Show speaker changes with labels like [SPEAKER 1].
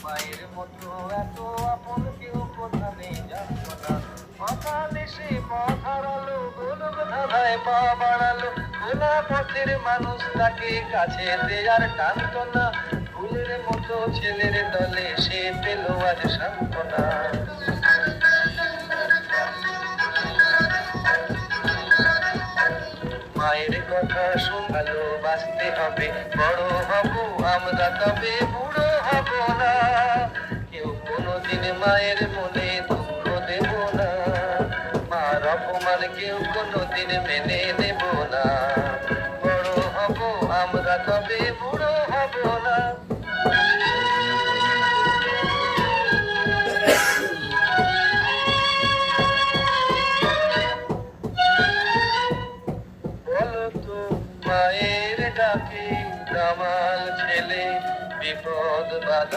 [SPEAKER 1] মায়ের মতো এত আপন কেউ কোথা নেই জানতো না। অকাল এসে পথ হারালো, গোলক ধাঁধায় পা বাড়ালো। খোলা পথের মানুষ তাকে কাছেতে আর টানতো না। ফুলের মতো ছেলের দলে সে পেল আজ সান্ত্বনা। মায়ের কথা শোনালো বাঁচতে হবে, বড় হব আমরা তবে।